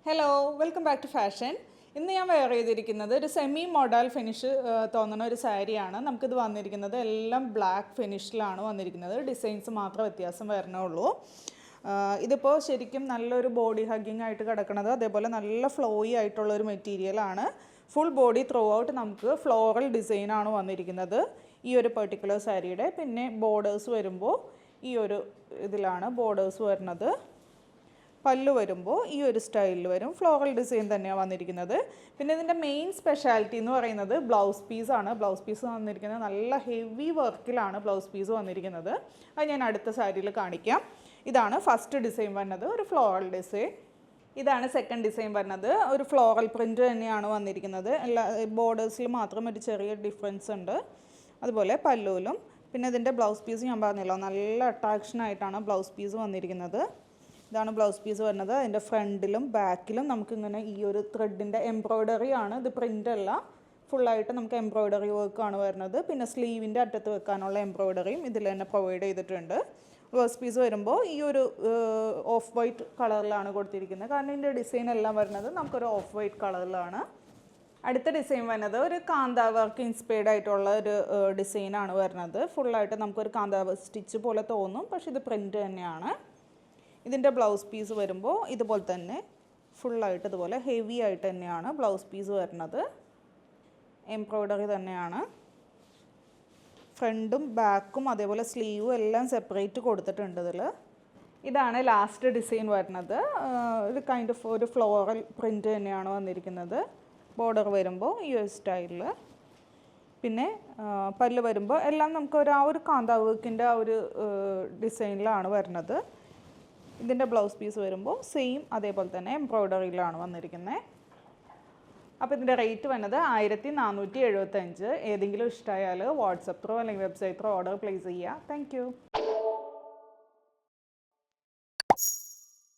Hello welcome back to fashion. ഇന്ന് ഞാൻ wear ചെയ്തിരിക്കുന്നത് ഒരു സെമി മോഡൽ ഫിനിഷ് തോന്നുന്ന ഒരു സാരിയാണ്. നമുക്കിത് വന്നിരിക്കുന്നത് എല്ലാം ബ്ലാക്ക് ഫിനിഷിലാണ് വന്നിരിക്കുന്നത്. ഡിസൈൻസ് മാത്രം വ്യത്യാസം വരണുള്ളൂ. ഇതിപ്പോൾ ശരിക്കും നല്ലൊരു ബോഡി ഹഗ്ഗിങ് ആയിട്ട് കിടക്കുന്നത്, അതേപോലെ നല്ല ഫ്ലോയി ആയിട്ടുള്ളൊരു മെറ്റീരിയലാണ്. ഫുൾ ബോഡി ത്രൂ ഔട്ട് നമുക്ക് ഫ്ലോറൽ ഡിസൈനാണ് വന്നിരിക്കുന്നത് ഈ ഒരു പെർട്ടിക്കുലർ സാരിയുടെ. പിന്നെ ബോർഡേഴ്സ് വരുമ്പോൾ ഈ ഒരു ഇതിലാണ് ബോർഡേഴ്സ് വരുന്നത്. പല്ലു വരുമ്പോൾ ഈ ഒരു സ്റ്റൈലിൽ വരും. ഫ്ലോറൽ ഡിസൈൻ തന്നെയാണ് വന്നിരിക്കുന്നത്. പിന്നെ ഇതിൻ്റെ മെയിൻ സ്പെഷ്യാലിറ്റി എന്ന് പറയുന്നത് ബ്ലൗസ് പീസാണ്. ബ്ലൗസ് പീസ് വന്നിരിക്കുന്നത് നല്ല ഹെവി വർക്കിലാണ് ബ്ലൗസ് പീസ് വന്നിരിക്കുന്നത്. അത് ഞാൻ അടുത്ത സാരിയിൽ കാണിക്കാം. ഇതാണ് ഫസ്റ്റ് ഡിസൈൻ വരുന്നത്, ഒരു ഫ്ലോറൽ ഡിസൈൻ. ഇതാണ് സെക്കൻഡ് ഡിസൈൻ വരുന്നത്, ഒരു ഫ്ലോറൽ പ്രിൻറ്റ് തന്നെയാണ് വന്നിരിക്കുന്നത്. എല്ലാ ബോർഡേഴ്സിൽ മാത്രം ഒരു ചെറിയ ഡിഫറൻസ് ഉണ്ട്. അതുപോലെ പല്ലുവിലും. പിന്നെ ഇതിൻ്റെ ബ്ലൗസ് പീസ് ഞാൻ പറഞ്ഞല്ലോ, നല്ല അട്രാക്ഷനായിട്ടാണ് ബ്ലൗസ് പീസ് വന്നിരിക്കുന്നത്. ഇതാണ് ബ്ലൗസ് പീസ് വരുന്നത്. അതിൻ്റെ ഫ്രണ്ടിലും ബാക്കിലും നമുക്കിങ്ങനെ ഈ ഒരു ത്രെഡിൻ്റെ എംബ്രോയ്ഡറി ആണ്. ഇത് പ്രിൻ്റ് അല്ല, ഫുള്ളായിട്ട് നമുക്ക് എംബ്രോയ്ഡറി വർക്കാണ് വരുന്നത്. പിന്നെ സ്ലീവിൻ്റെ അറ്റത്ത് വെക്കാനുള്ള എംബ്രോയ്ഡറിയും ഇതിൽ തന്നെ പ്രൊവൈഡ് ചെയ്തിട്ടുണ്ട്. ബ്ലൗസ് പീസ് വരുമ്പോൾ ഈ ഒരു ഓഫ് വൈറ്റ് കളറിലാണ് കൊടുത്തിരിക്കുന്നത്. കാരണം ഇതിൻ്റെ ഡിസൈൻ എല്ലാം വരുന്നത് നമുക്കൊരു ഓഫ് വൈറ്റ് കളറിലാണ്. അടുത്ത ഡിസൈൻ വരുന്നത് ഒരു കാന്താ വർക്ക് ഇൻസ്പയർഡ് ആയിട്ടുള്ള ഒരു ഡിസൈനാണ് വരുന്നത്. ഫുള്ളായിട്ട് നമുക്കൊരു കാന്താ സ്റ്റിച്ച് പോലെ തോന്നും, പക്ഷേ ഇത് പ്രിൻ്റ് തന്നെയാണ്. ഇതിൻ്റെ ബ്ലൗസ് പീസ് വരുമ്പോൾ ഇതുപോലെ തന്നെ ഫുള്ളായിട്ട് ഇതുപോലെ ഹെവി ആയിട്ട് തന്നെയാണ് ബ്ലൗസ് പീസ് വരുന്നത്. എംബ്രോയ്ഡറി തന്നെയാണ്. ഫ്രണ്ടും ബാക്കും അതേപോലെ സ്ലീവും എല്ലാം സെപ്പറേറ്റ് കൊടുത്തിട്ടുണ്ട് ഇതിൽ. ഇതാണ് ലാസ്റ്റ് ഡിസൈൻ വരുന്നത്. ഒരു കൈൻഡ് ഓഫ് ഒരു ഫ്ലോറൽ പ്രിൻ്റ് തന്നെയാണ് വന്നിരിക്കുന്നത്. ബോർഡർ വരുമ്പോൾ ഈ ഒരു സ്റ്റൈലിൽ. പിന്നെ പല്ല് വരുമ്പോൾ എല്ലാം നമുക്ക് ആ ഒരു കാന്താ വർക്കിൻ്റെ ആ ഒരു ഡിസൈനിലാണ് വരുന്നത്. ഇതിൻ്റെ ബ്ലൗസ് പീസ് വരുമ്പോൾ സെയിം അതേപോലെ തന്നെ എംബ്രോയ്ഡറിയിലാണ് വന്നിരിക്കുന്നത്. അപ്പോൾ ഇതിൻ്റെ റേറ്റ് വന്നത് 1475. ഏതെങ്കിലും ഇഷ്ടമായാൽ വാട്സപ്പ് ത്രൂ അല്ലെങ്കിൽ വെബ്സൈറ്റ് ത്രൂ ഓർഡർ പ്ലേസ് ചെയ്യുക. താങ്ക്